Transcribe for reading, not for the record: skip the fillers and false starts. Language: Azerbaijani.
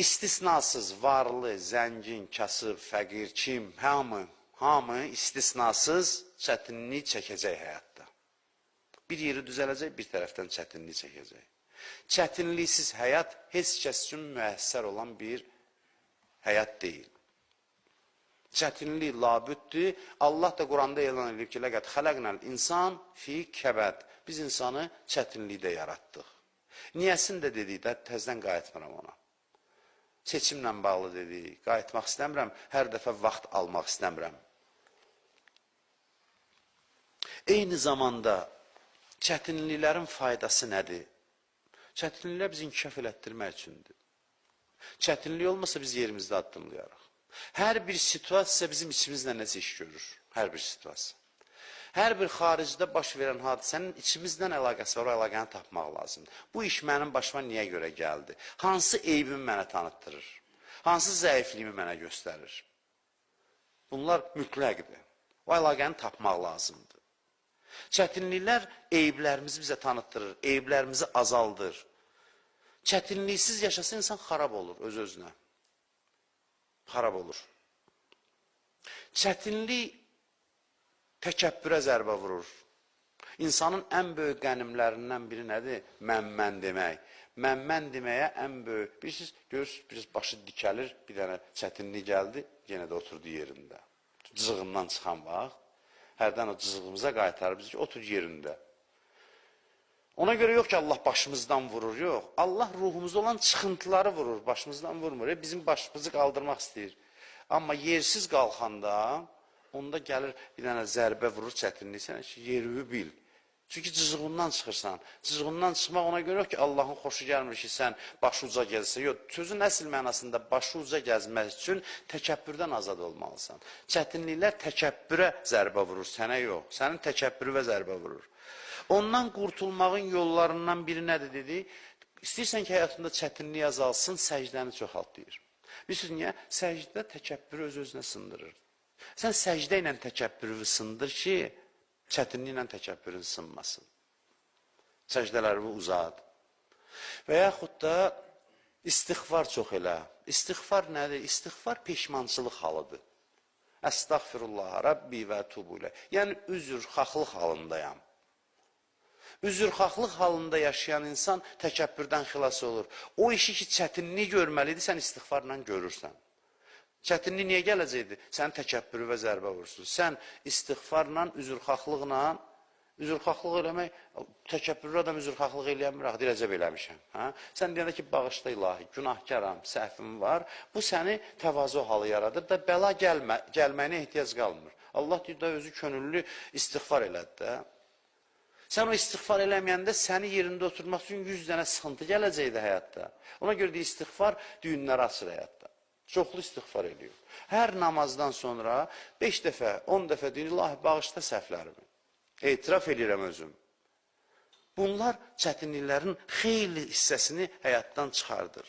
İstisnasız, varlı, zəngin, kasıb, fəqir, kim, hamı istisnasız çətinlik çəkəcək həyatda. Bir yeri düzələcək, bir tərəfdən çətinlik çəkəcək. Çətinliksiz həyat heç kəs üçün müəssər olan bir həyat deyil. Çətinlik labüddür. Allah da Quranda elan edir ki, ləqəd xələqnəl insan fi kəbəd. Biz insanı çətinlikdə yaratdıq. Niyəsini də dedikdə təzdən qayıtmıram ona. Seçimlə bağlı dedik, qayıtmaq istəmirəm, hər dəfə vaxt almaq istəmirəm. Eyni zamanda çətinliklərin faydası nədir? Çətinliklər bizi inkişaf elətdirmək üçündür. Çətinlik olmasa biz yerimizdə addımlayarıq. Hər bir situasiya bizim içimizlə nəsə iş görür. Hər bir situasiya. Hər bir xaricdə baş verən hadisənin içimizlə əlaqəsi var, o əlaqəni tapmaq lazımdır. Bu iş mənim başıma niyə görə gəldi? Hansı eybimi mənə tanıtdırır? Hansı zəifliyimi mənə göstərir? Bunlar mütləqdir. O əlaqəni tapmaq lazımdır. Çətinliklər eyblərimizi bizə tanıtdırır, eyblərimizi azaldır. Çətinliksiz yaşasa insan xarab olur öz-özünə. Xarab olur. Çətinlik təkəbbürə zərbə vurur. İnsanın ən böyük qənimlərindən biri nədir? Mən demək. Mən deməyə ən böyük. Bilirsiniz, görürsünüz, başı dikəlir, bir dənə çətinlik gəldi, yenə də oturdu yerində. Cızığından çıxan vaxt, hərdən o cızığımıza qaytarır bizi ki, otur yerində. Ona görə yox ki, Allah başımızdan vurur, yox. Allah ruhumuzda olan çıxıntıları vurur, başımızdan vurmur. Bizim başımızı qaldırmaq istəyir. Amma yersiz qalxanda, onda gəlir bir dənə zərbə vurur çətinlik, sən yerini bil. Çünki cızığından çıxırsan. Cızığından çıxmaq ona görə yox ki, Allahın xoşu gəlmir ki, sən başı uca gəlsən. Yox, sözün əsl mənasında başı uca gəzmək üçün təkəbbürdən azad olmalısan. Çətinliklər təkəbbürə zərbə vurur, sənə yox. Sənin təkəbbürüvə zərbə vurur. Ondan qurtulmağın yollarından biri nədir dedi? İstəyirsən ki, həyatında çətinlik azalsın, səcdəni çoxaltlayır. Bilirsiniz niyə? Səcdə təkəbbürü öz-özünə sındırır. Sən səcdə ilə təkəbbürü sındır ki, çətinliklə təkəbbürün sınmasın. Səcdələri uzad. Və yaxud da istiğfar çox elə. İstiğfar nədir? İstiğfar peşmançılıq halıdır. Əstəğfirullah, Rabbi və tubu ilə. Yəni, üzrxahlıq halındayam. Üzrxahlıq halında yaşayan insan təkəbbürdən xilas olur. O işi ki, çətinlik görməlidir, sən istiğfarla görürsən. Çətinlik niyə gələcəkdir? Sənin təkəbbürü və zərbə vursun. Sən istiğfarla, üzrxahlıq eləmək, təkəbbürlü adam üzrxahlıq eləyəmir, dirəcəb eləmişəm. Sən deyəndə ki, bağışda ilahi, günahkaram, səhvim var, bu səni təvazö halı yaradır da bəla gəlməyinə ehtiyac qalmır. Allah deyir da özü könüllü istiğfar elədi də. Sən o istiğfar eləməyəndə səni yerində oturmaq üçün 100 dənə sıxıntı gələcəkdir həyatda. Ona görə də istiğfar düyünləri açır həyatda. Çoxlu istiğfar ediyor. Hər namazdan sonra 5 dəfə, 10 dəfə deyir, ilahi bağışla səhvlərimi. Etiraf edirəm özüm. Bunlar çətinliklərin xeyli hissəsini həyatdan çıxardır.